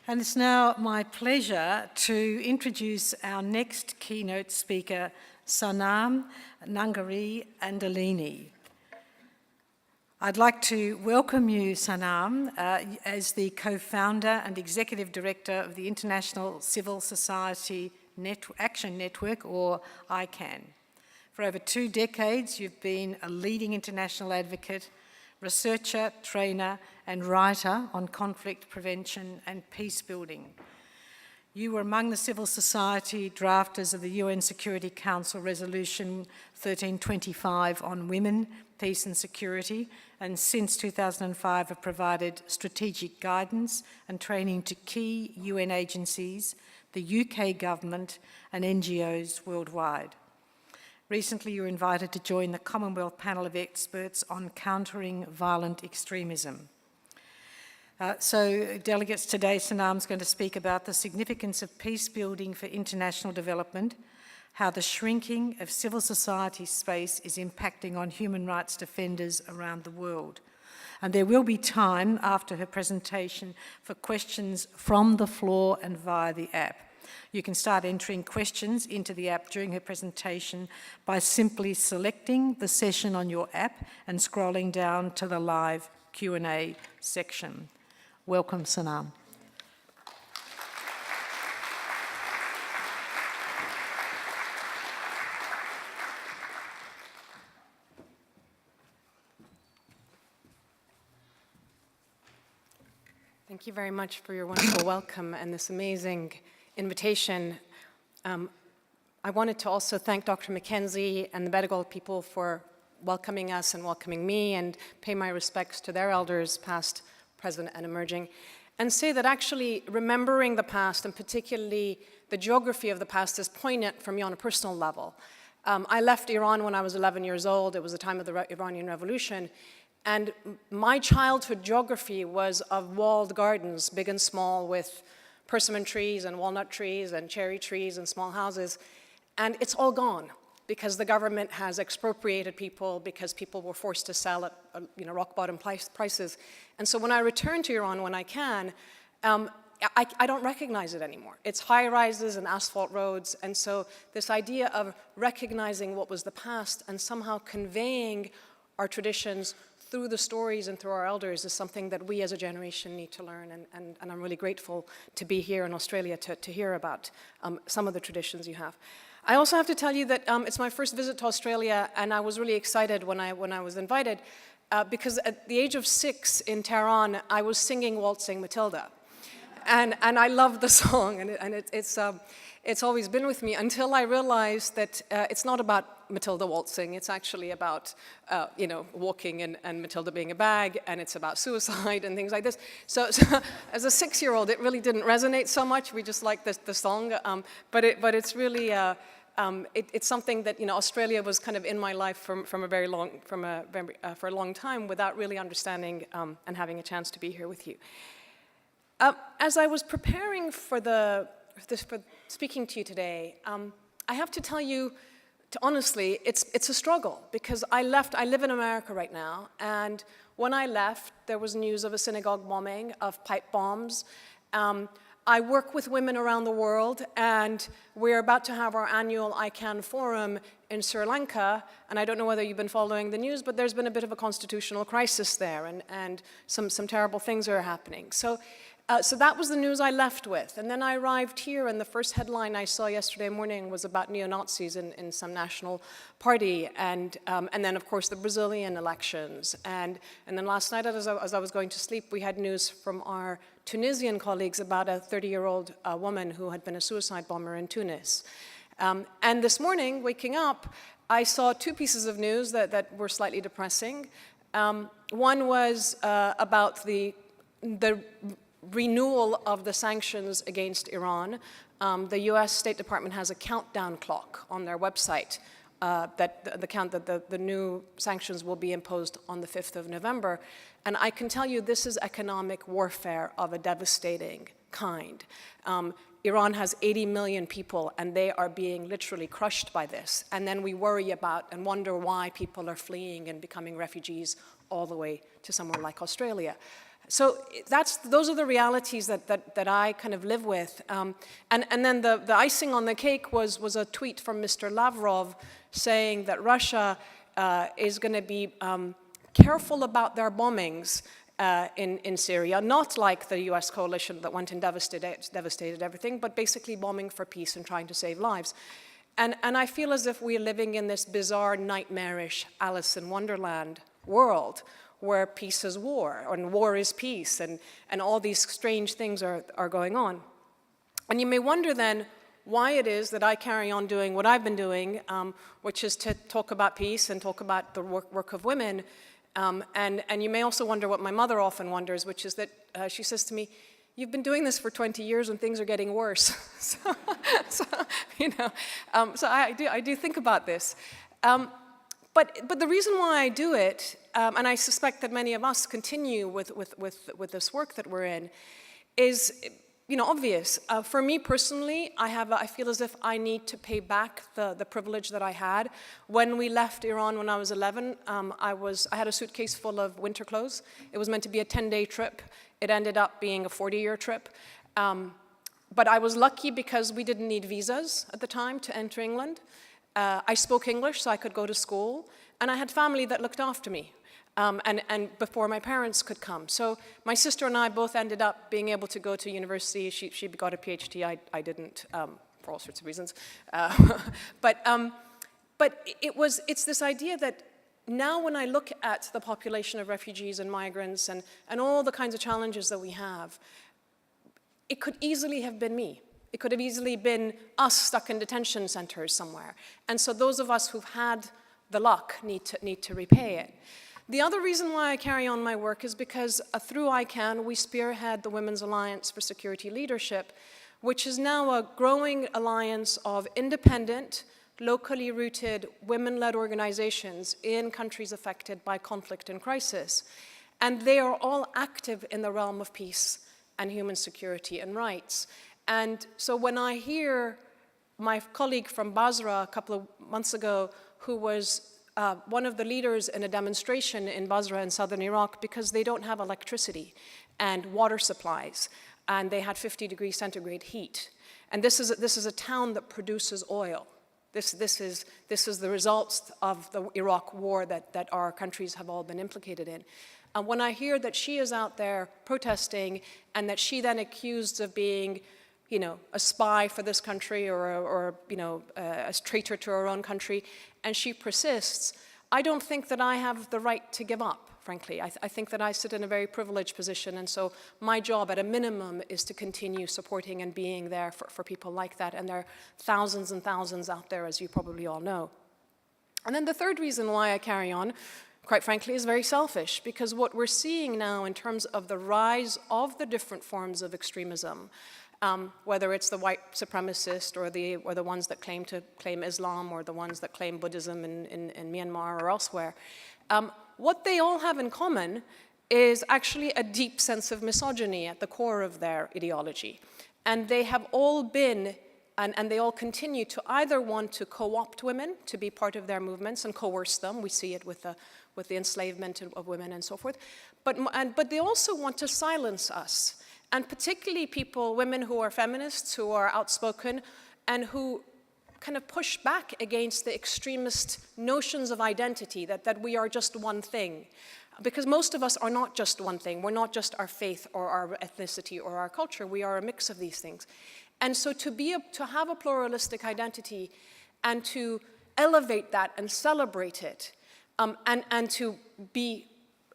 And it's now my pleasure to introduce our next keynote speaker, Sanam Naraghi-Anderlini. I'd like to welcome you, Sanam, as the co-founder and executive director of the International Civil Society Action Network, or ICANN. For over 2 decades, you've been a leading international advocate, researcher, trainer, and writer on conflict prevention and peace building. You were among the civil society drafters of the UN Security Council Resolution 1325 on women, peace and security, and since 2005 have provided strategic guidance and training to key UN agencies, the UK government, and NGOs worldwide. Recently, you were invited to join the Commonwealth panel of experts on countering violent extremism. So, delegates, today Sanam's going to speak about the significance of peace building for international development, how the shrinking of civil society space is impacting on human rights defenders around the world. And there will be time after her presentation for questions from the floor and via the app. You can start entering questions into the app during her presentation by simply selecting the session on your app and scrolling down to the live Q&A section. Welcome, Sanam. Thank you very much for your wonderful welcome and this amazing invitation. I wanted to also thank Dr. Mackenzie and the Bedegal people for welcoming us and welcoming me, and pay my respects to their elders, past, present, and emerging, and say that actually remembering the past, and particularly the geography of the past, is poignant for me on a personal level. I left Iran when I was 11 years old. It was the time of the Iranian Revolution. And my childhood geography was of walled gardens, big and small, with persimmon trees and walnut trees and cherry trees and small houses. And it's all gone because the government has expropriated people, because people were forced to sell at rock bottom prices. And so when I return to Iran when I can, I don't recognize it anymore. It's high rises and asphalt roads. And so this idea of recognizing what was the past and somehow conveying our traditions through the stories and through our elders is something that we as a generation need to learn, and I'm really grateful to be here in Australia to hear about some of the traditions you have. I also have to tell you that it's my first visit to Australia, and I was really excited when I was invited, because at the age of 6 in Tehran, I was singing Waltzing Matilda. And I love the song, and it's always been with me until I realized that it's not about Matilda waltzing. It's actually about walking and Matilda being a bag, and it's about suicide and things like this. So as a 6-year-old, it really didn't resonate so much. We just liked the song, but it's really it's something that Australia was kind of in my life for a long time without really understanding and having a chance to be here with you. As I was preparing for speaking to you today, I have to tell you, honestly, it's a struggle, because I live in America right now, and when I left, there was news of a synagogue bombing, of pipe bombs. I work with women around the world, and we're about to have our annual ICANN forum in Sri Lanka, and I don't know whether you've been following the news, but there's been a bit of a constitutional crisis there, and some terrible things are happening. So that was the news I left with. And then I arrived here, and the first headline I saw yesterday morning was about neo-Nazis in some national party, and then, of course, the Brazilian elections. And then last night, as I was going to sleep, we had news from our Tunisian colleagues about a 30-year-old woman who had been a suicide bomber in Tunis. And this morning, waking up, I saw 2 pieces of news that were slightly depressing. One was about the renewal of the sanctions against Iran. The US State Department has a countdown clock on their website that the new sanctions will be imposed on the 5th of November. And I can tell you this is economic warfare of a devastating kind. Iran has 80 million people, and they are being literally crushed by this. And then we worry about and wonder why people are fleeing and becoming refugees all the way to somewhere like Australia. So those are the realities that I kind of live with. And then the icing on the cake was a tweet from Mr. Lavrov saying that Russia is going to be careful about their bombings in Syria, not like the US coalition that went and devastated everything, but basically bombing for peace and trying to save lives. And I feel as if we're living in this bizarre, nightmarish Alice in Wonderland world where peace is war, and war is peace, and all these strange things are going on. And you may wonder then why it is that I carry on doing what I've been doing, which is to talk about peace and talk about the work of women. And you may also wonder what my mother often wonders, which is that she says to me, "You've been doing this for 20 years and things are getting worse." so I do think about this. But the reason why I do it, and I suspect that many of us continue with this work that we're in, is obvious. For me personally, I feel as if I need to pay back the privilege that I had. When we left Iran when I was 11, I had a suitcase full of winter clothes. It was meant to be a 10-day trip. It ended up being a 40-year trip. But I was lucky because we didn't need visas at the time to enter England. I spoke English, so I could go to school, and I had family that looked after me, and before my parents could come. So my sister and I both ended up being able to go to university. She got a PhD, I didn't, for all sorts of reasons. But it's this idea that now when I look at the population of refugees and migrants and all the kinds of challenges that we have, it could easily have been me. It could have easily been us stuck in detention centers somewhere. And so those of us who've had the luck need to repay it. The other reason why I carry on my work is because through ICANN, we spearhead the Women's Alliance for Security Leadership, which is now a growing alliance of independent, locally rooted, women-led organizations in countries affected by conflict and crisis. And they are all active in the realm of peace and human security and rights. And so when I hear my colleague from Basra a couple of months ago, who was one of the leaders in a demonstration in Basra in southern Iraq because they don't have electricity and water supplies, and they had 50-degree centigrade heat. And this is a town that produces oil. This is the results of the Iraq war that our countries have all been implicated in. And when I hear that she is out there protesting and that she then accused of being a spy for this country or a traitor to her own country, and she persists, I don't think that I have the right to give up, frankly. I think that I sit in a very privileged position, and so my job at a minimum is to continue supporting and being there for people like that, and there are thousands and thousands out there, as you probably all know. And then the third reason why I carry on, quite frankly, is very selfish, because what we're seeing now in terms of the rise of the different forms of extremism, whether it's the white supremacist or the ones that claim Islam or the ones that claim Buddhism in Myanmar or elsewhere, what they all have in common is actually a deep sense of misogyny at the core of their ideology. And they have all been, and they all continue to either want to co-opt women to be part of their movements and coerce them. We see it with the enslavement of women and so forth. But they also want to silence us. And particularly women who are feminists, who are outspoken, and who kind of push back against the extremist notions of identity, that we are just one thing. Because most of us are not just one thing. We're not just our faith or our ethnicity or our culture. We are a mix of these things. And so to have a pluralistic identity and to elevate that and celebrate it, and to be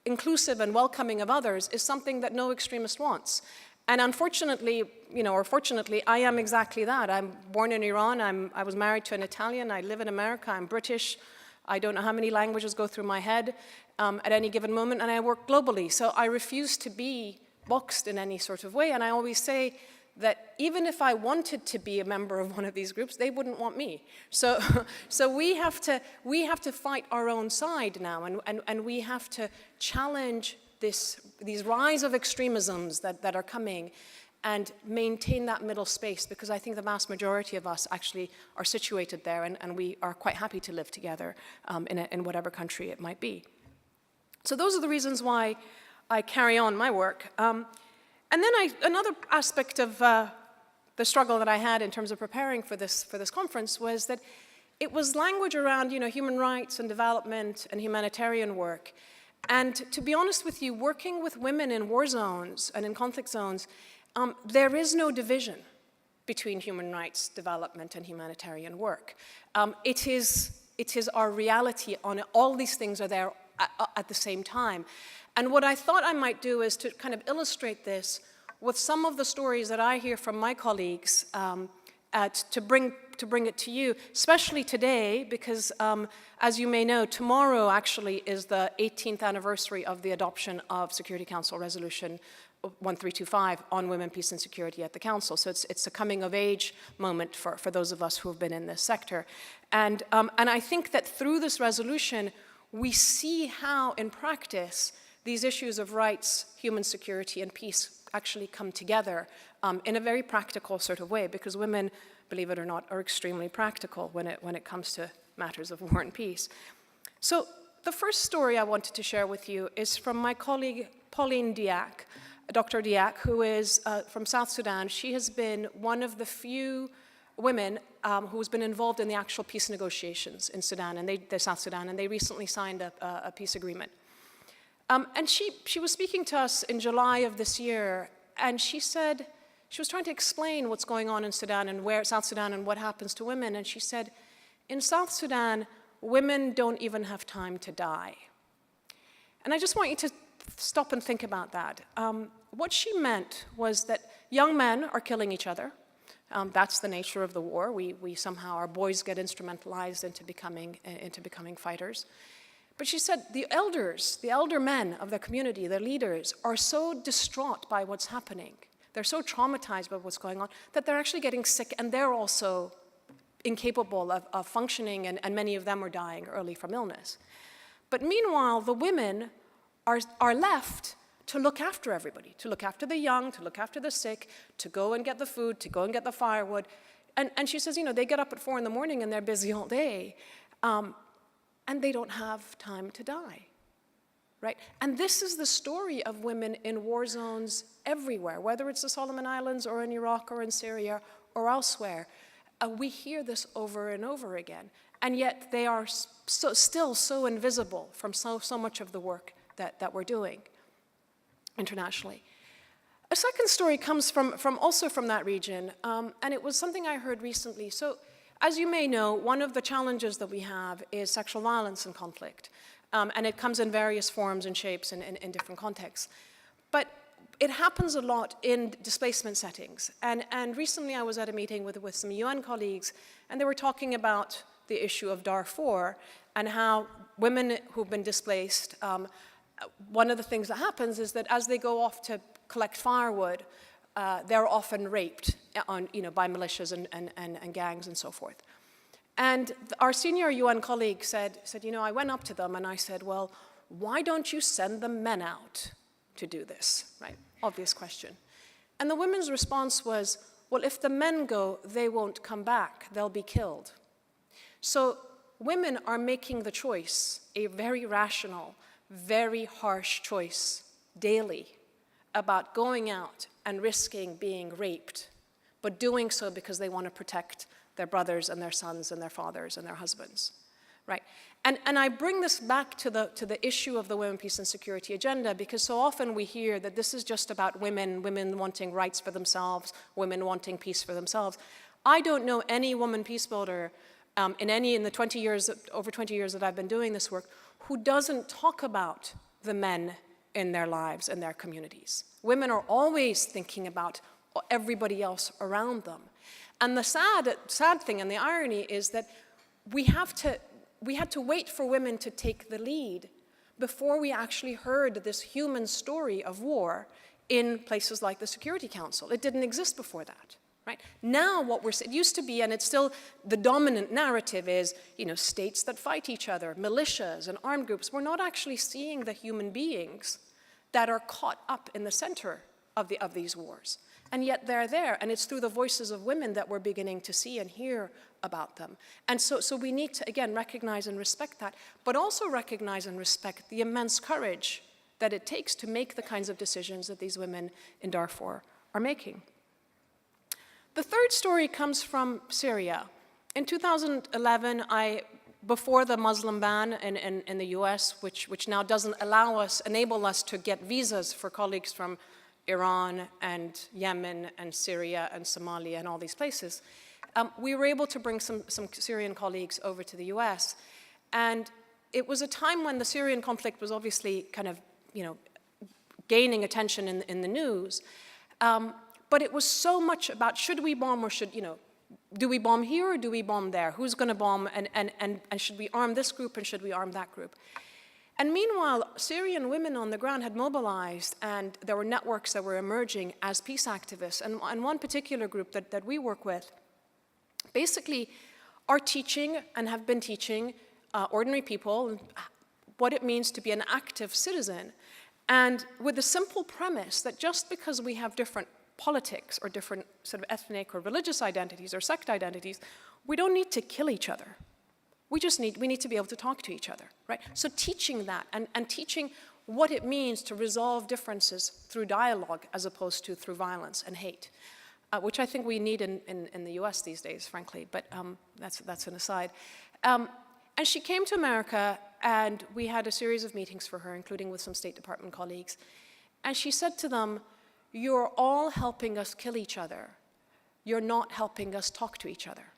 inclusive and welcoming of others is something that no extremist wants. And unfortunately, or fortunately, I am exactly that. I'm born in Iran, I was married to an Italian, I live in America, I'm British, I don't know how many languages go through my head at any given moment, and I work globally. So I refuse to be boxed in any sort of way, and I always say that even if I wanted to be a member of one of these groups, they wouldn't want me. So we have to fight our own side now, and we have to challenge these rise of extremisms that are coming and maintain that middle space, because I think the vast majority of us actually are situated there, and we are quite happy to live together in whatever country it might be. So those are the reasons why I carry on my work. And then another aspect of the struggle that I had in terms of preparing for this conference was that it was language around, human rights and development and humanitarian work. And to be honest with you, working with women in war zones and in conflict zones, there is no division between human rights, development, and humanitarian work. It is our reality on it. All these things are there at the same time. And what I thought I might do is to kind of illustrate this with some of the stories that I hear from my colleagues to bring it to you, especially today, because as you may know, tomorrow actually is the 18th anniversary of the adoption of Security Council Resolution 1325 on women, peace, and security at the Council. So it's a coming of age moment for those of us who have been in this sector. And I think that through this resolution, we see how, in practice, these issues of rights, human security, and peace actually come together in a very practical sort of way, because women, believe it or not, are extremely practical when it comes to matters of war and peace. So the first story I wanted to share with you is from my colleague Pauline Diak, Dr. Diak, who is from South Sudan. She has been one of the few women who has been involved in the actual peace negotiations in Sudan, and South Sudan, and they recently signed a peace agreement. And she was speaking to us in July of this year, and she said, she was trying to explain what's going on in Sudan and South Sudan and what happens to women, and she said, in South Sudan, women don't even have time to die. And I just want you to stop and think about that. What she meant was that young men are killing each other. That's the nature of the war. We somehow, our boys get instrumentalized into becoming fighters. But she said the elder men of the community, the leaders, are so distraught by what's happening. They're so traumatized by what's going on that they're actually getting sick, and they're also incapable of functioning, and many of them are dying early from illness. But meanwhile, the women are left to look after everybody, to look after the young, to look after the sick, to go and get the food, to go and get the firewood. And she says, they get up at 4 in the morning and they're busy all day. And they don't have time to die, right? And this is the story of women in war zones everywhere, whether it's the Solomon Islands or in Iraq or in Syria or elsewhere. We hear this over and over again, and yet they are still so invisible from so much of the work that we're doing internationally. A second story comes also from that region, and it was something I heard recently. So, as you may know, one of the challenges that we have is sexual violence in conflict. And it comes in various forms and shapes and in different contexts. But it happens a lot in displacement settings. And recently I was at a meeting with some UN colleagues, and they were talking about the issue of Darfur and how women who've been displaced, one of the things that happens is that as they go off to collect firewood, they're often raped by militias and gangs and so forth. And our senior UN colleague said, I went up to them and I said, well, why don't you send the men out to do this, right? Obvious question. And the women's response was, well, if the men go, they won't come back, they'll be killed. So women are making the choice, a very rational, very harsh choice daily about going out and risking being raped, but doing so because they want to protect their brothers and their sons and their fathers and their husbands, right? And I bring this back to the issue of the women, peace, and security agenda, because so often we hear that this is just about women wanting rights for themselves, women wanting peace for themselves. I don't know any woman peace builder in the over 20 years that I've been doing this work who doesn't talk about the men in their lives and their communities. Women are always thinking about everybody else around them. And the sad thing and the irony is that we had to wait for women to take the lead before we actually heard this human story of war in places like the Security Council. It didn't exist before that, right? Now it used to be, and it's still the dominant narrative is, states that fight each other, militias and armed groups. We're not actually seeing the human beings that are caught up in the center of these wars. And yet they're there, and it's through the voices of women that we're beginning to see and hear about them. And so we need to, again, recognize and respect that, but also recognize and respect the immense courage that it takes to make the kinds of decisions that these women in Darfur are making. The third story comes from Syria. In 2011, before the Muslim ban in the US, which now doesn't enable us to get visas for colleagues from Iran and Yemen and Syria and Somalia and all these places, we were able to bring some Syrian colleagues over to the US. And it was a time when the Syrian conflict was obviously kind of, gaining attention in the news. But it was so much about should we bomb or do we bomb here or do we bomb there? Who's going to bomb and should we arm this group and should we arm that group? And meanwhile, Syrian women on the ground had mobilized and there were networks that were emerging as peace activists. And one particular group that we work with basically are teaching and have been teaching ordinary people what it means to be an active citizen. And with the simple premise that just because we have different politics or different sort of ethnic or religious identities or sect identities, we don't need to kill each other. We need to be able to talk to each other, right? So teaching that and teaching what it means to resolve differences through dialogue as opposed to through violence and hate, which I think we need in the US these days, frankly, but that's an aside. And she came to America and we had a series of meetings for her, including with some State Department colleagues. And she said to them, "You're all helping us kill each other. You're not helping us talk to each other."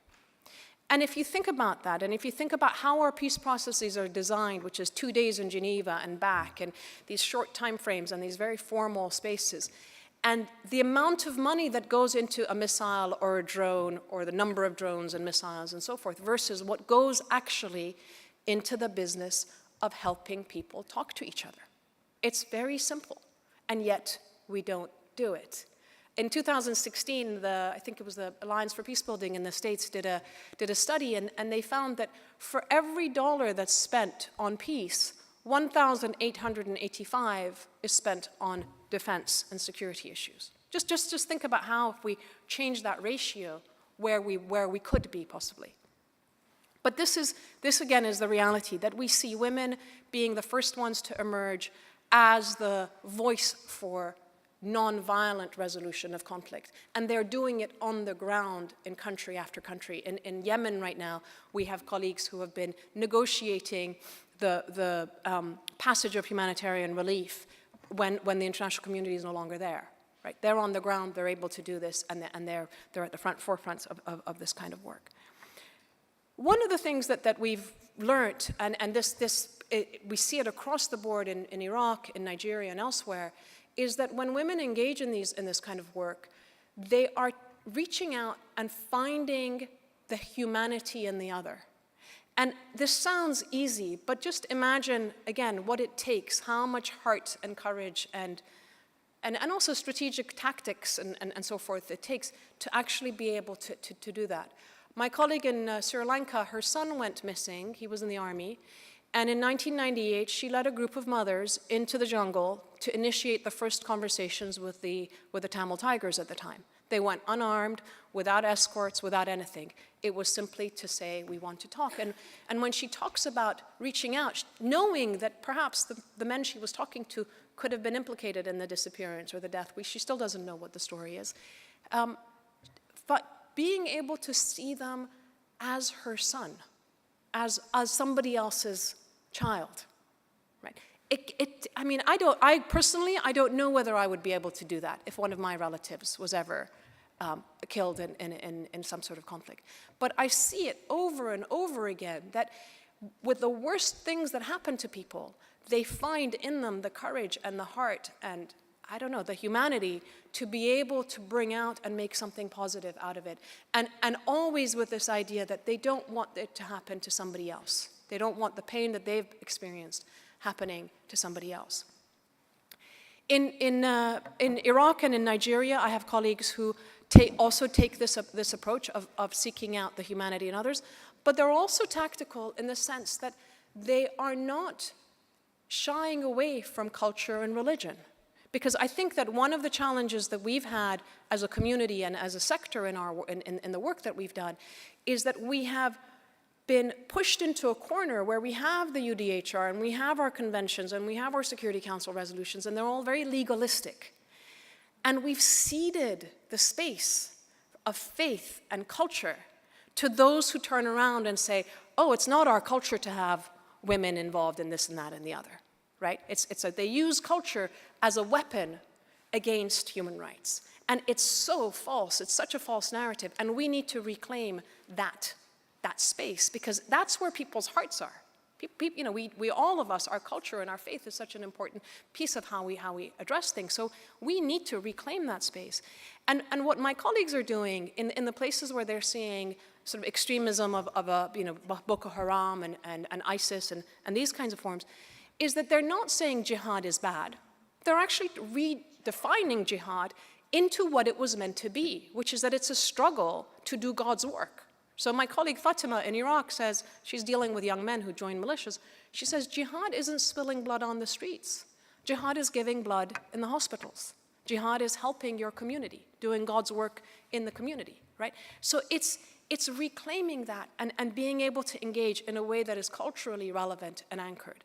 And if you think about that, and if you think about how our peace processes are designed, which is 2 days in Geneva and back, and these short time frames and these very formal spaces, and the amount of money that goes into a missile or a drone, or the number of drones and missiles and so forth, versus what goes actually into the business of helping people talk to each other. It's very simple, and yet we don't do it. In 2016, I think it was the Alliance for Peacebuilding in the States did a study, and they found that for every dollar that's spent on peace, 1,885 is spent on defense and security issues. Just think about how if we change that ratio, where we could be possibly. But this again is the reality, that we see women being the first ones to emerge as the voice for non-violent resolution of conflict. And they're doing it on the ground in country after country. In Yemen right now, we have colleagues who have been negotiating the passage of humanitarian relief when the international community is no longer there. Right? They're on the ground, they're able to do this, and they're at the forefront of this kind of work. One of the things that we've learned, and we see it across the board in Iraq, in Nigeria, and elsewhere, is that when women engage in this kind of work, they are reaching out and finding the humanity in the other. And this sounds easy, but just imagine, again, what it takes, how much heart and courage and also strategic tactics and so forth it takes to actually be able to do that. My colleague in Sri Lanka, her son went missing. He was in the army. And in 1998, she led a group of mothers into the jungle to initiate the first conversations with the Tamil Tigers at the time. They went unarmed, without escorts, without anything. It was simply to say, we want to talk. And when she talks about reaching out, knowing that perhaps the men she was talking to could have been implicated in the disappearance or the death, she still doesn't know what the story is. But being able to see them as her son, as somebody else's child, right? I personally don't know whether I would be able to do that if one of my relatives was ever killed in some sort of conflict. But I see it over and over again that with the worst things that happen to people, they find in them the courage and the heart and, I don't know, the humanity to be able to bring out and make something positive out of it. And always with this idea that they don't want it to happen to somebody else. They don't want the pain that they've experienced happening to somebody else. In Iraq and in Nigeria, I have colleagues who also take this approach of seeking out the humanity in others, but they're also tactical in the sense that they are not shying away from culture and religion. Because I think that one of the challenges that we've had as a community and as a sector in the work that we've done is that we have been pushed into a corner where we have the UDHR and we have our conventions and we have our Security Council resolutions, and they're all very legalistic. And we've ceded the space of faith and culture to those who turn around and say, oh, it's not our culture to have women involved in this and that and the other, right? They use culture as a weapon against human rights. And it's so false, it's such a false narrative, and we need to reclaim that space, because that's where people's hearts are. You know, we all of us, our culture and our faith is such an important piece of how we address things. So we need to reclaim that space. And what my colleagues are doing in the places where they're seeing sort of extremism of you know, Boko Haram and ISIS and these kinds of forms, is that they're not saying jihad is bad. They're actually redefining jihad into what it was meant to be, which is that it's a struggle to do God's work. So my colleague Fatima in Iraq says, she's dealing with young men who join militias, she says jihad isn't spilling blood on the streets. Jihad is giving blood in the hospitals. Jihad is helping your community, doing God's work in the community, right? So it's reclaiming that and being able to engage in a way that is culturally relevant and anchored.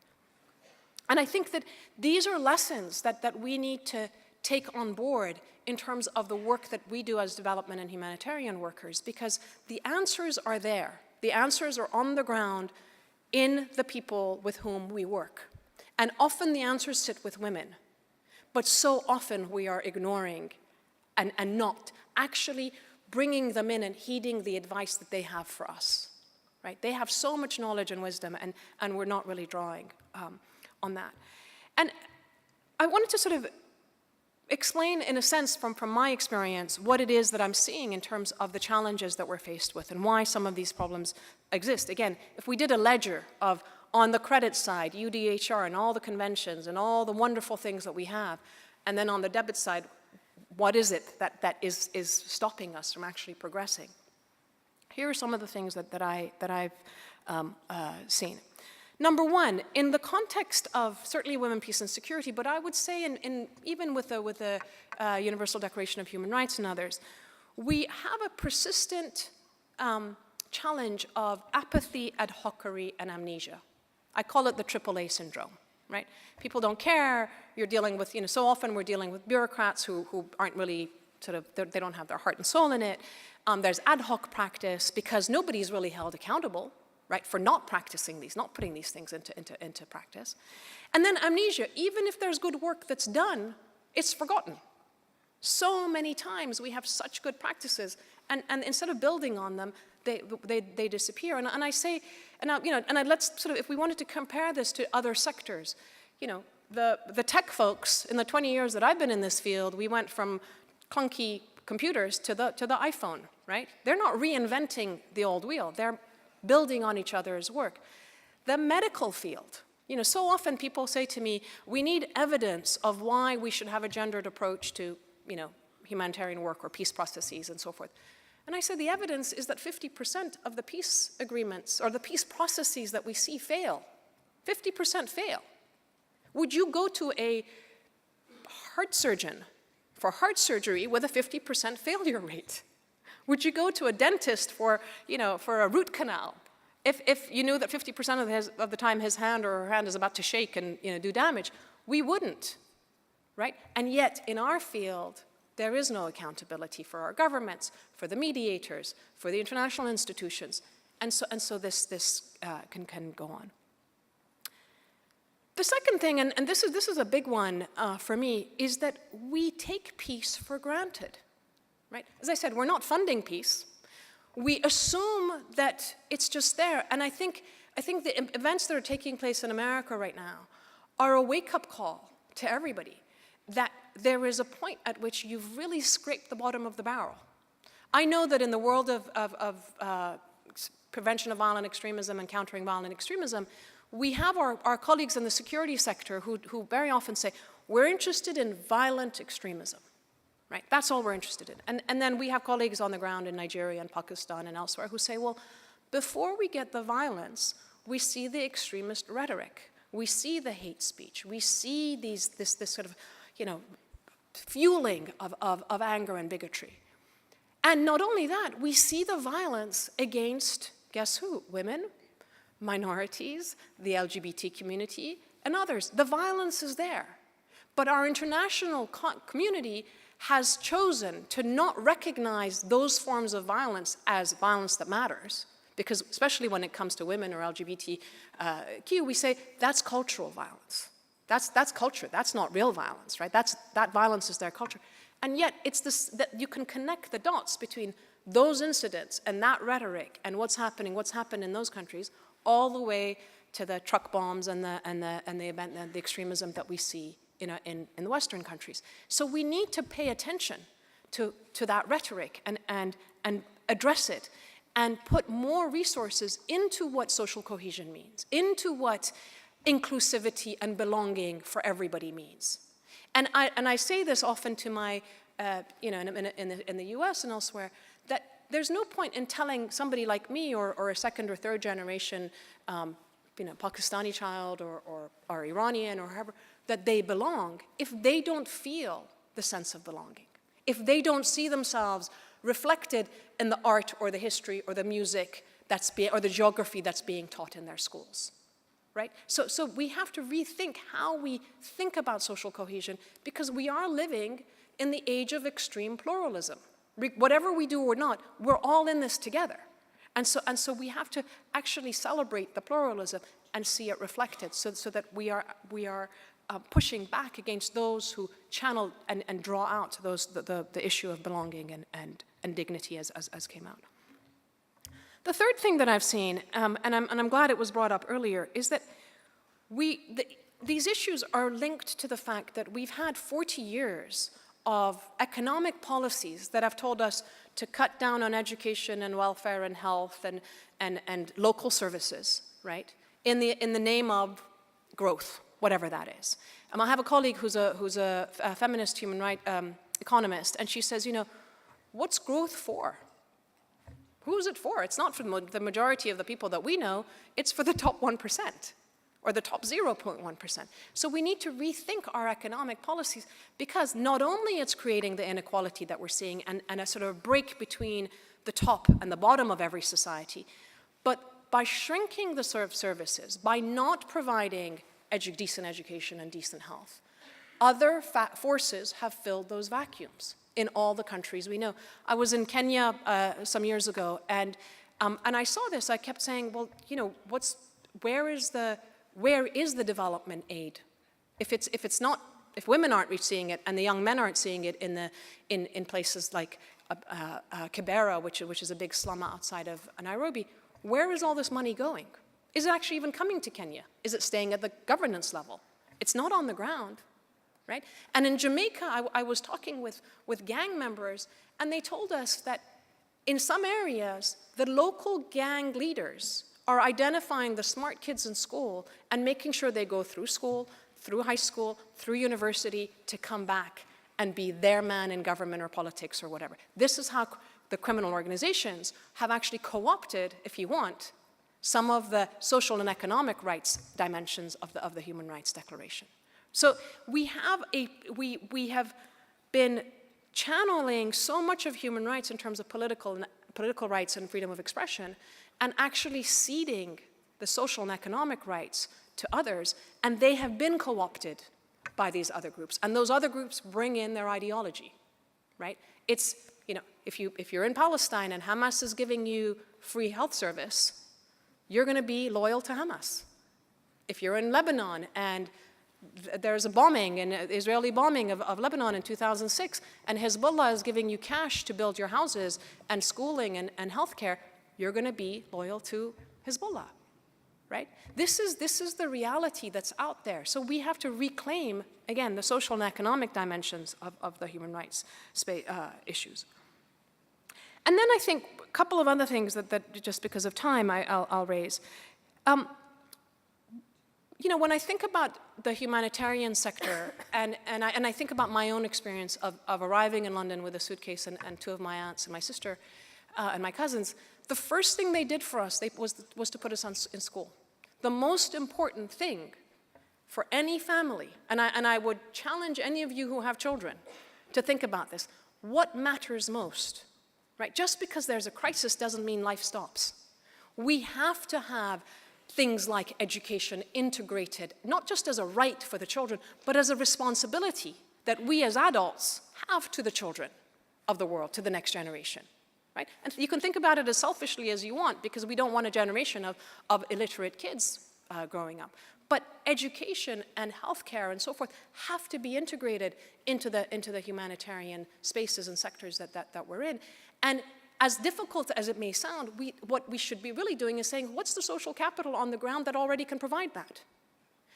And I think that these are lessons that we need to take on board in terms of the work that we do as development and humanitarian workers, because the answers are there. The answers are on the ground in the people with whom we work. And often the answers sit with women, but so often we are ignoring and not actually bringing them in and heeding the advice that they have for us, right? They have so much knowledge and wisdom, and we're not really drawing on that. And I wanted to sort of explain, in a sense, from my experience, what it is that I'm seeing in terms of the challenges that we're faced with and why some of these problems exist. Again, if we did a ledger of, on the credit side, UDHR and all the conventions and all the wonderful things that we have, and then on the debit side, what is it that is stopping us from actually progressing? Here are some of the things that I've seen. Number one, in the context of certainly women, peace, and security, but I would say even with the Universal Declaration of Human Rights and others, we have a persistent challenge of apathy, ad hocery, and amnesia. I call it the AAA syndrome, right? People don't care. You're dealing with, you know, so often we're dealing with bureaucrats who aren't really sort of, they don't have their heart and soul in it. There's ad hoc practice because nobody's really held accountable, right, for not practicing these, not putting these things into practice. And then amnesia, even if there's good work that's done, it's forgotten. So many times we have such good practices, and instead of building on them, they disappear. And I say, let's sort of, if we wanted to compare this to other sectors, you know, the tech folks, in the 20 years that I've been in this field, we went from clunky computers to the iPhone, right? They're not reinventing the old wheel. They're building on each other's work. The medical field, you know, so often people say to me, we need evidence of why we should have a gendered approach to, you know, humanitarian work or peace processes and so forth. And I say the evidence is that 50% of the peace agreements or the peace processes that we see fail. 50% fail. Would you go to a heart surgeon for heart surgery with a 50% failure rate? Would you go to a dentist for, you know, for a root canal if you knew that 50% of the time his hand or her hand is about to shake and, you know, do damage? We wouldn't, right? And yet in our field, there is no accountability for our governments, for the mediators, for the international institutions, and so this can go on. The second thing, and this is a big one for me, is that we take peace for granted. Right? As I said, we're not funding peace. We assume that it's just there. And I think the events that are taking place in America right now are a wake-up call to everybody that there is a point at which you've really scraped the bottom of the barrel. I know that in the world of prevention of violent extremism and countering violent extremism, we have our colleagues in the security sector who very often say, we're interested in violent extremism. Right? That's all we're interested in. And then we have colleagues on the ground in Nigeria and Pakistan and elsewhere who say, well, before we get the violence, we see the extremist rhetoric. We see the hate speech. We see this sort of, you know, fueling of anger and bigotry. And not only that, we see the violence against Guess who? Women, minorities, the LGBT community, and others. The violence is there. But our international community has chosen to not recognize those forms of violence as violence that matters, because especially when it comes to women or LGBTQ, we say that's cultural violence. That's culture. That's not real violence, right? That violence is their culture. And yet, it's this that you can connect the dots between those incidents and that rhetoric and what's happened in those countries, all the way to the truck bombs and the extremism that we see in the Western countries. So we need to pay attention to that rhetoric and address it and put more resources into what social cohesion means, into what inclusivity and belonging for everybody means. And I say this often to my, in the US and elsewhere, that there's no point in telling somebody like me or a second or third generation, Pakistani child or Iranian or whoever, that they belong if they don't feel the sense of belonging, if they don't see themselves reflected in the art or the history or the music or the geography that's being taught in their schools, right? So we have to rethink how we think about social cohesion, because we are living in the age of extreme pluralism. Whatever we do or not, we're all in this together. And so we have to actually celebrate the pluralism and see it reflected, so that we are pushing back against those who channel and draw out the issue of belonging and dignity as came out. The third thing that I've seen, and I'm glad it was brought up earlier, is that these issues are linked to the fact that we've had 40 years of economic policies that have told us to cut down on education and welfare and health and local services, right? In the name of growth, whatever that is. I have a colleague who's a feminist human rights economist, and she says, what's growth for? Who is it for? It's not for the majority of the people that we know, it's for the top 1%. Or the top 0.1%. So we need to rethink our economic policies, because not only it's creating the inequality that we're seeing and a sort of break between the top and the bottom of every society, but by shrinking the services, by not providing decent education and decent health, other forces have filled those vacuums in all the countries we know. I was in Kenya some years ago, and I saw this. I kept saying, well, where is the development aid? If women aren't seeing it and the young men aren't seeing it in places like Kibera, which is a big slum outside of Nairobi, where is all this money going? Is it actually even coming to Kenya? Is it staying at the governance level? It's not on the ground, right? And in Jamaica, I was talking with gang members, and they told us that in some areas, the local gang leaders are identifying the smart kids in school and making sure they go through school, through high school, through university, to come back and be their man in government or politics or whatever. This is how the criminal organizations have actually co-opted, if you want, some of the social and economic rights dimensions of the Human Rights Declaration. So we have been channeling so much of human rights in terms of political rights and freedom of expression, and actually ceding the social and economic rights to others, and they have been co-opted by these other groups. And those other groups bring in their ideology, right? It's, if you're in Palestine and Hamas is giving you free health service, you're going to be loyal to Hamas. If you're in Lebanon and there's a bombing, an Israeli bombing of Lebanon in 2006, and Hezbollah is giving you cash to build your houses and schooling and healthcare, you're going to be loyal to Hezbollah, right? This is the reality that's out there. So we have to reclaim, again, the social and economic dimensions of the human rights issues. And then I think a couple of other things that just because of time, I'll raise. When I think about the humanitarian sector, and I think about my own experience of arriving in London with a suitcase and two of my aunts and my sister and my cousins, the first thing they did for us was to put us in school. The most important thing for any family, and I would challenge any of you who have children to think about this, what matters most, right? Just because there's a crisis doesn't mean life stops. We have to have things like education integrated, not just as a right for the children, but as a responsibility that we as adults have to the children of the world, to the next generation, right? And you can think about it as selfishly as you want, because we don't want a generation of illiterate kids growing up. But education and healthcare and so forth have to be integrated into the humanitarian spaces and sectors that we're in. And as difficult as it may sound, what we should be really doing is saying, what's the social capital on the ground that already can provide that?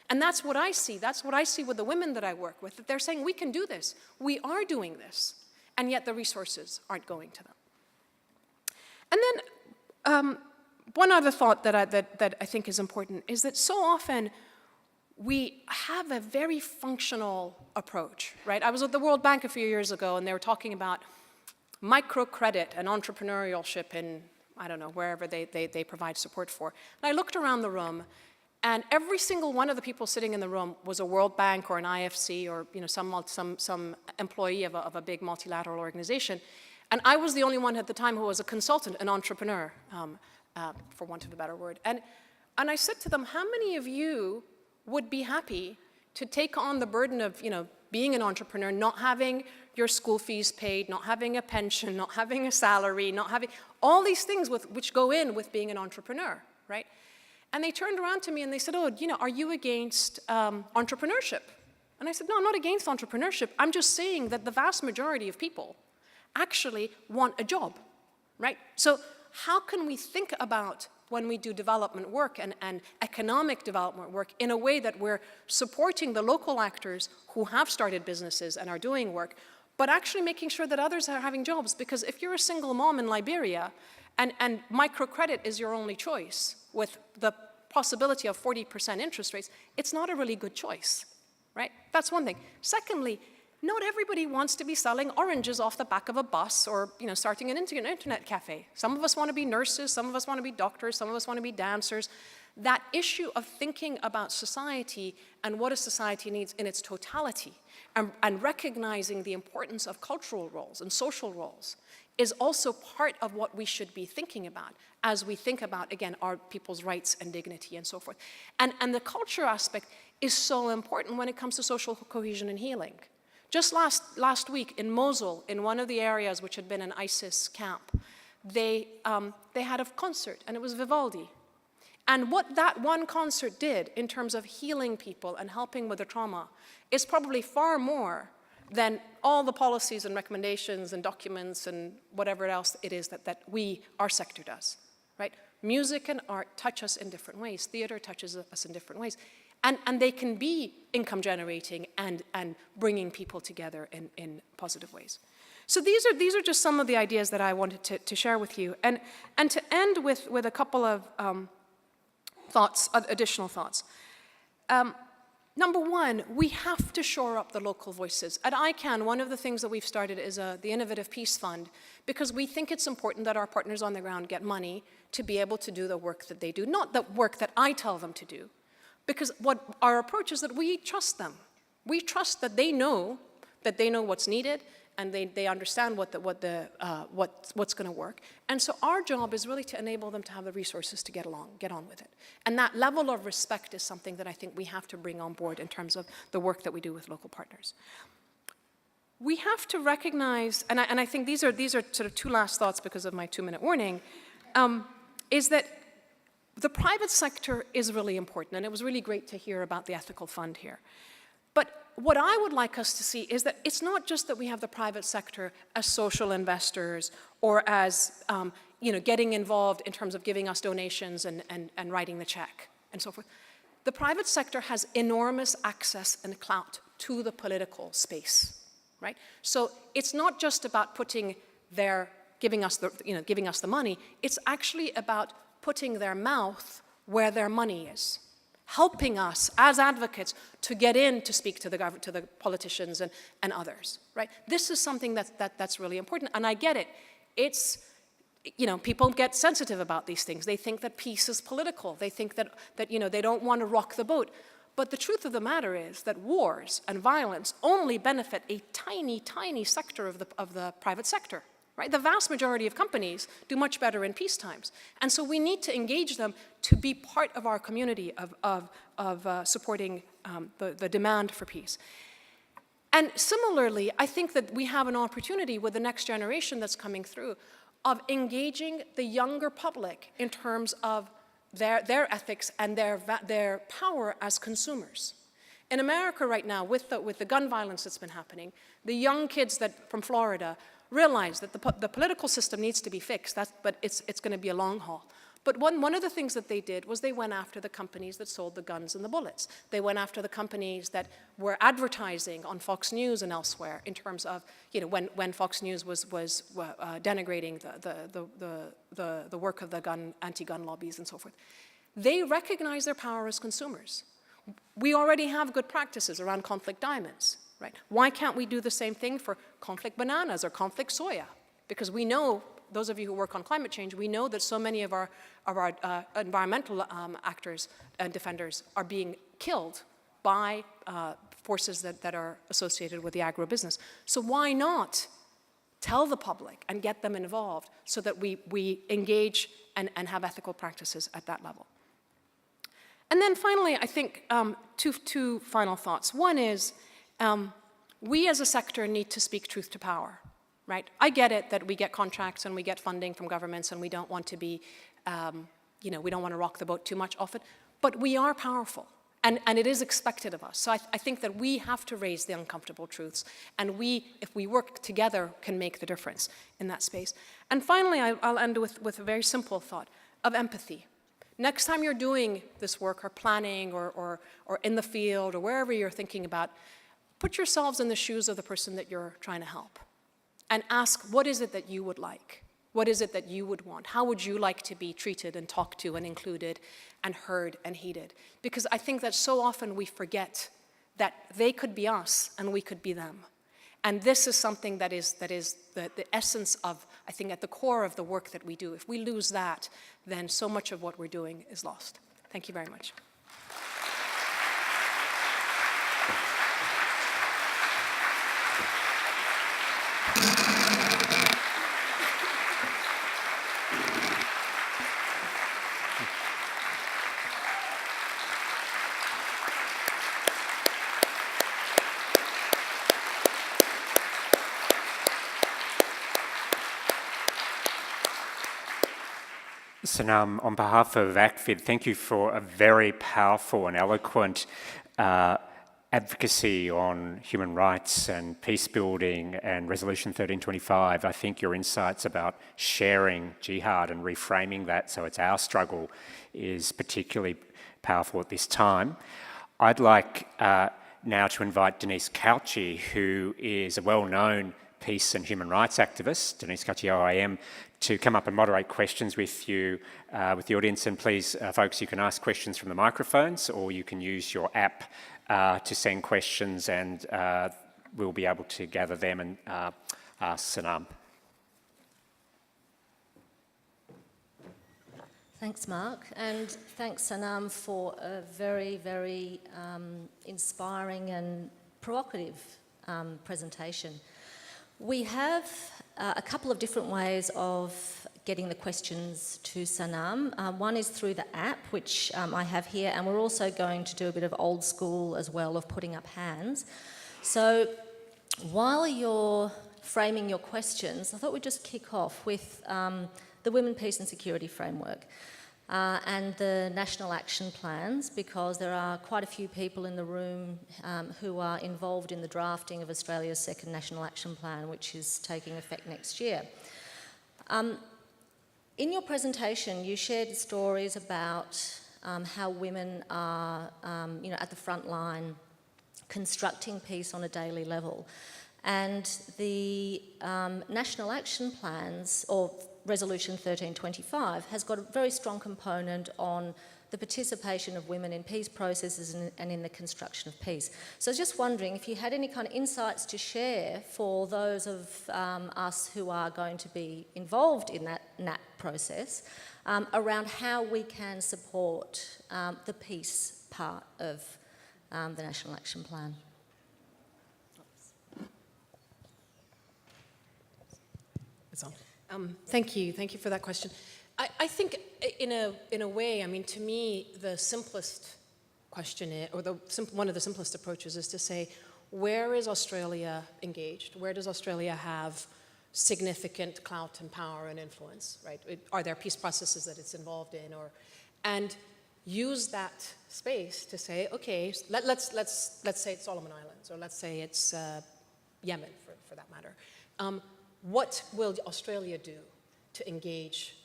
And that's what I see. That's what I see with the women that I work with, that they're saying, we can do this. We are doing this. And yet the resources aren't going to them. And then one other thought that I think is important is that so often we have a very functional approach, right? I was at the World Bank a few years ago, and they were talking about microcredit and entrepreneurship in, I don't know, wherever they provide support for. And I looked around the room, and every single one of the people sitting in the room was a World Bank or an IFC or some employee of a big multilateral organization. And I was the only one at the time who was a consultant, an entrepreneur, for want of a better word. And I said to them, how many of you would be happy to take on the burden of being an entrepreneur, not having your school fees paid, not having a pension, not having a salary, not having all these things which go in with being an entrepreneur, right? And they turned around to me and they said, oh, are you against entrepreneurship? And I said, no, I'm not against entrepreneurship. I'm just saying that the vast majority of people actually want a job, right? So how can we think about when we do development work and economic development work in a way that we're supporting the local actors who have started businesses and are doing work, but actually making sure that others are having jobs? Because if you're a single mom in Liberia and microcredit is your only choice with the possibility of 40% interest rates, it's not a really good choice, right? That's one thing. Secondly, not everybody wants to be selling oranges off the back of a bus or starting an internet cafe. Some of us want to be nurses, some of us want to be doctors, some of us want to be dancers. That issue of thinking about society and what a society needs in its totality and recognizing the importance of cultural roles and social roles is also part of what we should be thinking about as we think about, again, our people's rights and dignity and so forth. And the culture aspect is so important when it comes to social cohesion and healing. Just last week in Mosul, in one of the areas which had been an ISIS camp, they had a concert, and it was Vivaldi. And what that one concert did in terms of healing people and helping with the trauma is probably far more than all the policies and recommendations and documents and whatever else it is that our sector does, right? Music and art touch us in different ways. Theater touches us in different ways. And they can be income generating and bringing people together in positive ways. So these are just some of the ideas that I wanted to share with you. And to end with a couple of additional thoughts. Number one, we have to shore up the local voices. At ICANN, one of the things that we've started is the Innovative Peace Fund, because we think it's important that our partners on the ground get money to be able to do the work that they do, not the work that I tell them to do. Because what our approach is that we trust them. We trust that they know what's needed, and they understand what's going to work. And so our job is really to enable them to have the resources to get on with it. And that level of respect is something that I think we have to bring on board in terms of the work that we do with local partners. We have to recognize, and I think these are sort of two last thoughts because of my 2-minute warning, is that the private sector is really important, and it was really great to hear about the ethical fund here. But what I would like us to see is that it's not just that we have the private sector as social investors or as getting involved in terms of giving us donations and writing the check and so forth. The private sector has enormous access and clout to the political space, right? So it's not just about giving us the money. It's actually about putting their mouth where their money is, helping us as advocates to get in to speak to the politicians and others, right? This is something that's really important, and I get it. It's, people get sensitive about these things. They think that peace is political. They think that they don't want to rock the boat. But the truth of the matter is that wars and violence only benefit a tiny, tiny sector of the private sector, right? The vast majority of companies do much better in peace times. And so we need to engage them to be part of our community of supporting the demand for peace. And similarly, I think that we have an opportunity with the next generation that's coming through of engaging the younger public in terms of their ethics and their power as consumers. In America right now, with the gun violence that's been happening, the young kids from Florida realize that the political system needs to be fixed, but it's going to be a long haul. But one of the things that they did was they went after the companies that sold the guns and the bullets. They went after the companies that were advertising on Fox News and elsewhere in terms of, when Fox News was denigrating the work of the anti-gun lobbies and so forth. They recognize their power as consumers. We already have good practices around conflict diamonds, right? Why can't we do the same thing for conflict bananas or conflict soya? Because we know, those of you who work on climate change, we know that so many of our environmental actors and defenders are being killed by forces that are associated with the agribusiness. So why not tell the public and get them involved so that we engage and have ethical practices at that level? And then finally, I think two final thoughts. One is we as a sector need to speak truth to power. Right? I get it that we get contracts and we get funding from governments and we don't want to be, we don't want to rock the boat too much off it, but we are powerful and it is expected of us. So I think that we have to raise the uncomfortable truths and if we work together, can make the difference in that space. And finally, I'll end with a very simple thought of empathy. Next time you're doing this work or planning or in the field or wherever you're thinking about, put yourselves in the shoes of the person that you're trying to help. And ask, what is it that you would like? What is it that you would want? How would you like to be treated and talked to and included and heard and heeded? Because I think that so often we forget that they could be us and we could be them. And this is something that is the essence of, I think, at the core of the work that we do. If we lose that, then so much of what we're doing is lost. Thank you very much. Sanam, on behalf of ACFID, thank you for a very powerful and eloquent advocacy on human rights and peace building and Resolution 1325. I think your insights about sharing jihad and reframing that so it's our struggle is particularly powerful at this time. I'd like now to invite Denise Cauchi, who is a well-known peace and human rights activist, Denise Cauchi OIM, to come up and moderate questions with you, with the audience. And please, folks, you can ask questions from the microphones or you can use your app to send questions and we'll be able to gather them and ask Sanam. Thanks, Mark, and thanks, Sanam, for a very, very inspiring and provocative presentation. We have a couple of different ways of getting the questions to Sanam. One is through the app, which I have here, and we're also going to do a bit of old school as well of putting up hands. So while you're framing your questions, I thought we'd just kick off with the Women, Peace and Security Framework and the national action plans, because there are quite a few people in the room who are involved in the drafting of Australia's second national action plan, which is taking effect next year. In your presentation, you shared stories about how women are, at the front line constructing peace on a daily level. And the national action plans, or Resolution 1325, has got a very strong component on the participation of women in peace processes and in the construction of peace. So I was just wondering if you had any kind of insights to share for those of us who are going to be involved in that NAP process around how we can support the peace part of the National Action Plan. it's on. Thank you for that question. I think in a way, I mean, to me, the simplest question is, or one of the simplest approaches is to say, where is Australia engaged? Where does Australia have significant clout and power and influence, right? Are there peace processes that it's involved in, and use that space to say, okay, let's say it's Solomon Islands, or let's say it's Yemen, for that matter. What will Australia do to engage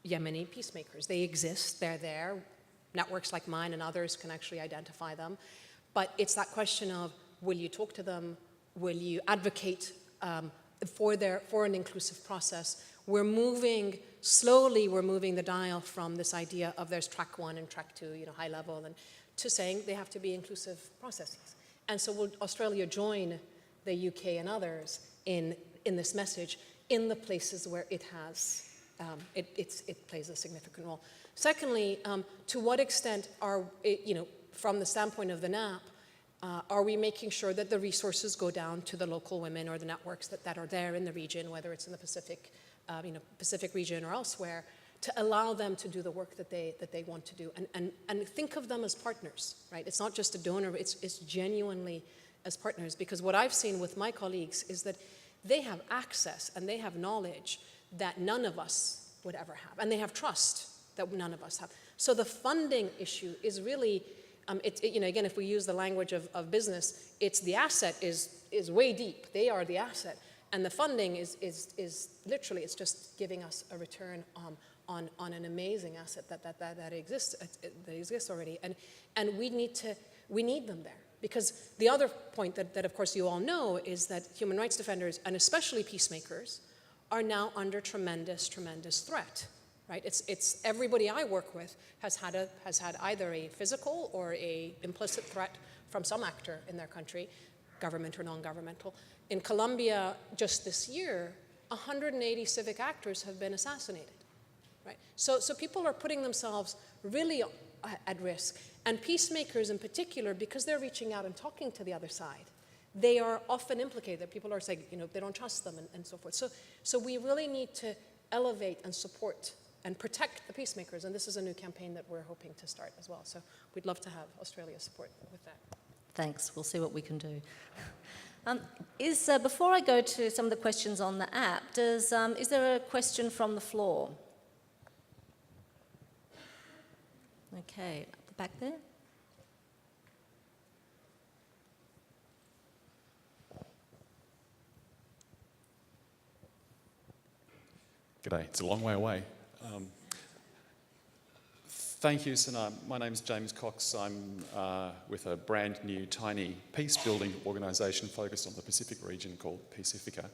Yemeni peacemakers? They exist, they're there. Networks like mine and others can actually identify them. But it's that question of, will you talk to them? Will you advocate for an inclusive process? Slowly we're moving the dial from this idea of there's track 1 and track 2, high level, and to saying they have to be inclusive processes. And so will Australia join the UK and others in this message in the places where it has, it plays a significant role. Secondly, to what extent from the standpoint of the NAP, are we making sure that the resources go down to the local women or the networks that are there in the region, whether it's in the Pacific region or elsewhere, to allow them to do the work that they want to do, and think of them as partners, right? It's not just a donor, it's genuinely as partners, because what I've seen with my colleagues is that they have access and they have knowledge that none of us would ever have, and they have trust that none of us have. So the funding issue is really, again, if we use the language of business, it's the asset is way deep. They are the asset, and the funding is literally, it's just giving us a return on an amazing asset that exists already, and we need them there. Because the other point that of course you all know is that human rights defenders, and especially peacemakers, are now under tremendous threat, right? It's everybody I work with has had either a physical or a implicit threat from some actor in their country, government or non-governmental. In Colombia, just this year, 180 civic actors have been assassinated, right? So people are putting themselves really at risk. And peacemakers in particular, because they're reaching out and talking to the other side, they are often implicated. That people are saying, they don't trust them and so forth. So we really need to elevate and support and protect the peacemakers. And this is a new campaign that we're hoping to start as well. So we'd love to have Australia's support with that. Thanks. We'll see what we can do. Before I go to some of the questions on the app, is there a question from the floor? Okay, up the back there. G'day, it's a long way away. Thank you, Sanam. My name's James Cox. I'm with a brand new, tiny peace-building organisation focused on the Pacific region called Pacifica.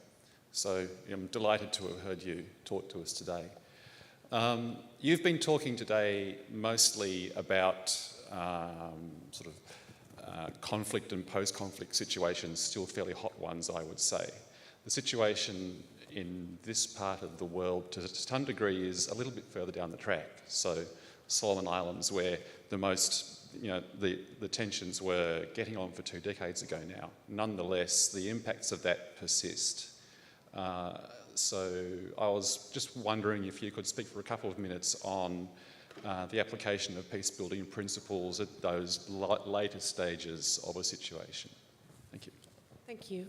So I'm delighted to have heard you talk to us today. You've been talking today mostly about conflict and post-conflict situations, still fairly hot ones, I would say. The situation in this part of the world, to some degree, is a little bit further down the track. So Solomon Islands, where the tensions were getting on for 2 decades ago now. Nonetheless, the impacts of that persist. So I was just wondering if you could speak for a couple of minutes on the application of peace-building principles at those later stages of a situation. Thank you. Thank you.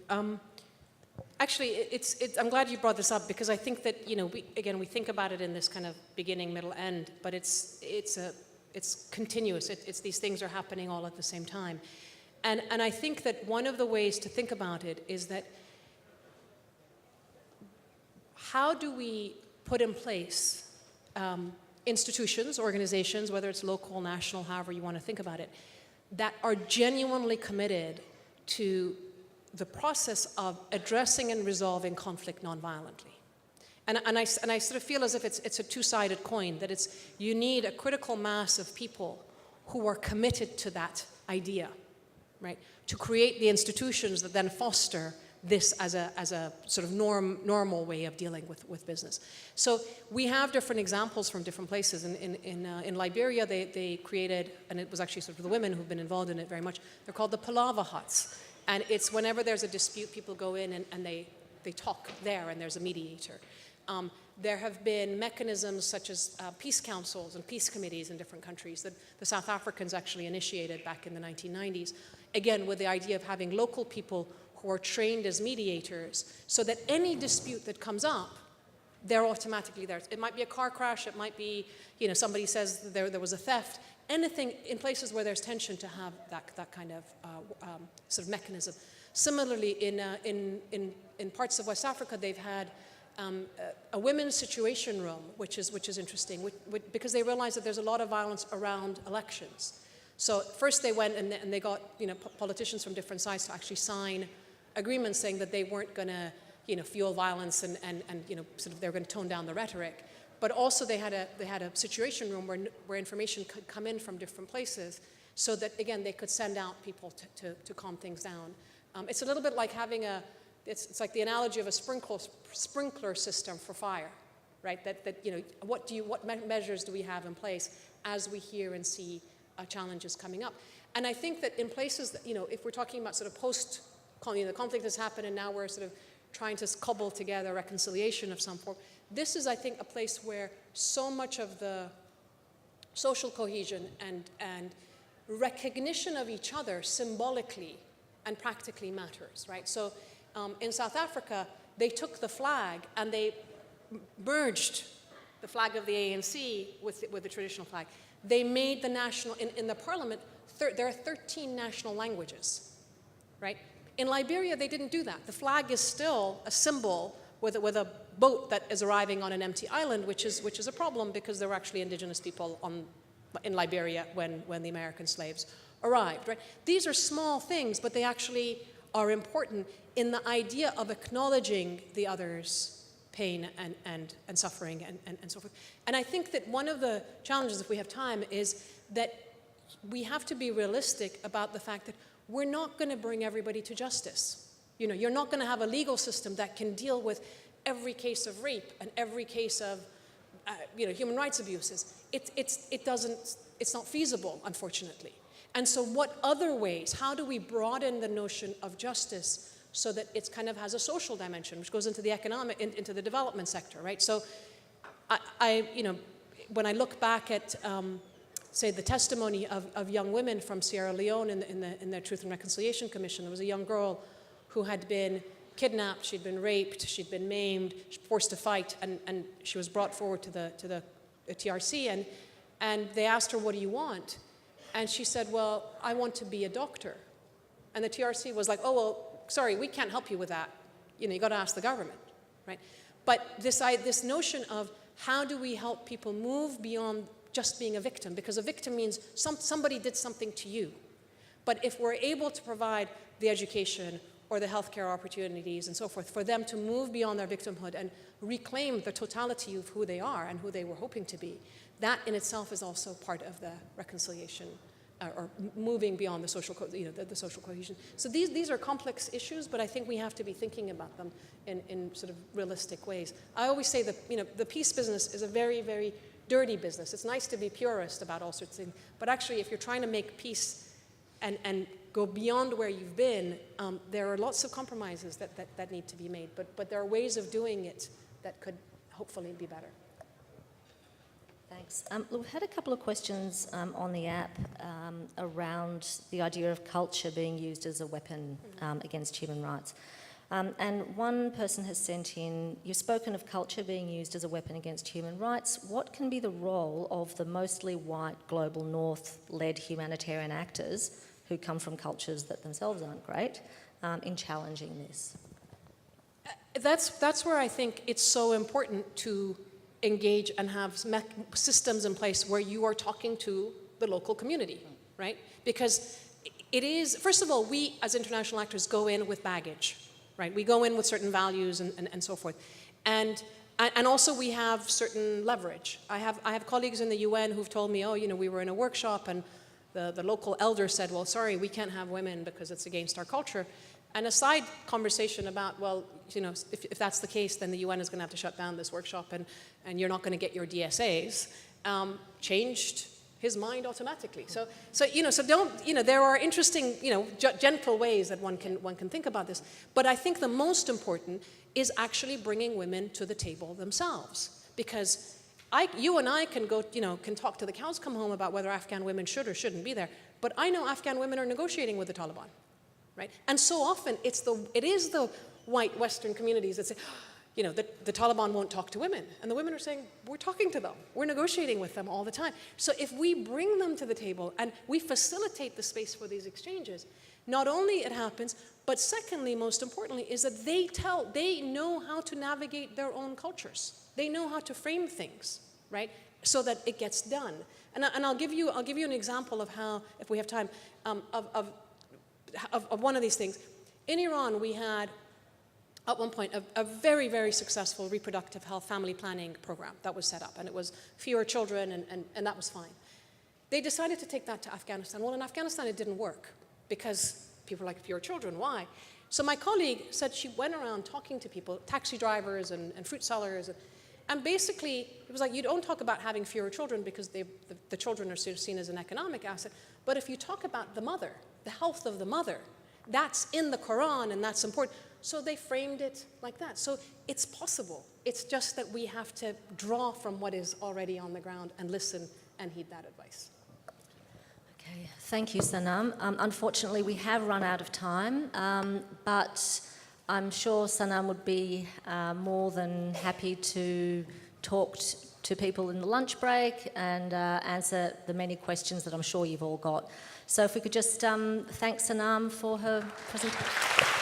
Actually, I'm glad you brought this up, because I think that, we think about it in this kind of beginning, middle, end, but it's continuous. It's these things are happening all at the same time. And I think that one of the ways to think about it is that how do we put in place institutions, organizations, whether it's local, national, however you want to think about it, that are genuinely committed to the process of addressing and resolving conflict nonviolently. And I sort of feel as if it's a two-sided coin, that you need a critical mass of people who are committed to that idea, right? To create the institutions that then foster this as a sort of normal way of dealing with business. So we have different examples from different places. In Liberia, they created, and it was actually sort of the women who've been involved in it very much, they're called the Palava huts. And it's whenever there's a dispute, people go in and they talk there, and there's a mediator. There have been mechanisms such as peace councils and peace committees in different countries that the South Africans actually initiated back in the 1990s, again with the idea of having local people who are trained as mediators so that any dispute that comes up, they're automatically there. It might be a car crash, it might be, somebody says there was a theft, anything in places where there's tension to have that kind of sort of mechanism. Similarly, in parts of West Africa, they've had a women's situation room, which is interesting, because they realize that there's a lot of violence around elections. So first they went and they got politicians from different sides to actually sign agreements saying that they weren't going to fuel violence and sort of they're going to tone down the rhetoric. But also they had a situation room where information could come in from different places, so that again they could send out people to calm things down. It's a little bit like having it's like the analogy of a sprinkler system for fire, right? What measures do we have in place as we hear and see challenges coming up? And I think that in places that, if we're talking about sort of the conflict has happened and now we're sort of trying to cobble together reconciliation of some form, this is, I think, a place where so much of the social cohesion and recognition of each other symbolically and practically matters, right? So in South Africa, they took the flag and they merged the flag of the ANC with the traditional flag. They made the national, in the parliament, there are 13 national languages, right? In Liberia, they didn't do that. The flag is still a symbol with a boat that is arriving on an empty island, which is a problem because there were actually indigenous people in Liberia when the American slaves arrived, right? These are small things, but they actually are important in the idea of acknowledging the other's pain and suffering and so forth. And I think that one of the challenges, if we have time, is that we have to be realistic about the fact that we're not going to bring everybody to justice. You're not going to have a legal system that can deal with every case of rape and every case of human rights abuses. It's not feasible, unfortunately. And so what other ways, how do we broaden the notion of justice so that it kind of has a social dimension, which goes into the economic, into the development sector, right? So when I look back at, say, the testimony of young women from Sierra Leone in the Truth and Reconciliation Commission, there was a young girl who had been kidnapped, she'd been raped, she'd been maimed, forced to fight, and she was brought forward to the TRC, and they asked her, "What do you want?" And she said, "Well, I want to be a doctor." And the TRC was like, "Oh, well, sorry, we can't help you with that. You got to ask the government," right? But this notion of how do we help people move beyond just being a victim, because a victim means somebody did something to you. But if we're able to provide the education or the healthcare opportunities and so forth for them to move beyond their victimhood and reclaim the totality of who they are and who they were hoping to be, that in itself is also part of the reconciliation or moving beyond the social, the social cohesion. So these are complex issues, but I think we have to be thinking about them in sort of realistic ways. I always say that the peace business is a very, very dirty business. It's nice to be purist about all sorts of things, but actually if you're trying to make peace and go beyond where you've been, there are lots of compromises that need to be made, but there are ways of doing it that could hopefully be better. Thanks. We've had a couple of questions on the app around the idea of culture being used as a weapon against human rights. And one person has sent in, you've spoken of culture being used as a weapon against human rights. What can be the role of the mostly white global north-led humanitarian actors who come from cultures that themselves aren't great in challenging this? That's where I think it's so important to engage and have systems in place where you are talking to the local community, right? Because it is, first of all, we as international actors go in with baggage, right? We go in with certain values and so forth. And also we have certain leverage. I have colleagues in the UN who've told me, we were in a workshop and the local elder said, well, sorry, we can't have women because it's against our culture. And a side conversation about, well, if that's the case, then the UN is going to have to shut down this workshop and you're not going to get your DSAs, changed his mind automatically. So don't, there are interesting, gentle ways that one can think about this. But I think the most important is actually bringing women to the table themselves. Because you and I can go, can talk to the cows come home about whether Afghan women should or shouldn't be there. But I know Afghan women are negotiating with the Taliban, right? And so often it is the white Western communities that say, the Taliban won't talk to women. And the women are saying, we're talking to them. We're negotiating with them all the time. So if we bring them to the table and we facilitate the space for these exchanges, not only it happens, but secondly, most importantly, is that they know how to navigate their own cultures. They know how to frame things, right? So that it gets done. And I'll give you an example of how, if we have time, of one of these things. In Iran, we had, at one point, a very, very successful reproductive health family planning program that was set up, and it was fewer children, and that was fine. They decided to take that to Afghanistan. Well, in Afghanistan, it didn't work because people were like, fewer children, why? So my colleague said she went around talking to people, taxi drivers and fruit sellers, and basically, it was like, you don't talk about having fewer children because the children are seen as an economic asset, but if you talk about the mother, the health of the mother, that's in the Quran and that's important. So they framed it like that. So it's possible. It's just that we have to draw from what is already on the ground and listen and heed that advice. Okay, thank you, Sanam. Unfortunately, we have run out of time, but I'm sure Sanam would be more than happy to talk to people in the lunch break and answer the many questions that I'm sure you've all got. So if we could just thank Sanam for her presentation.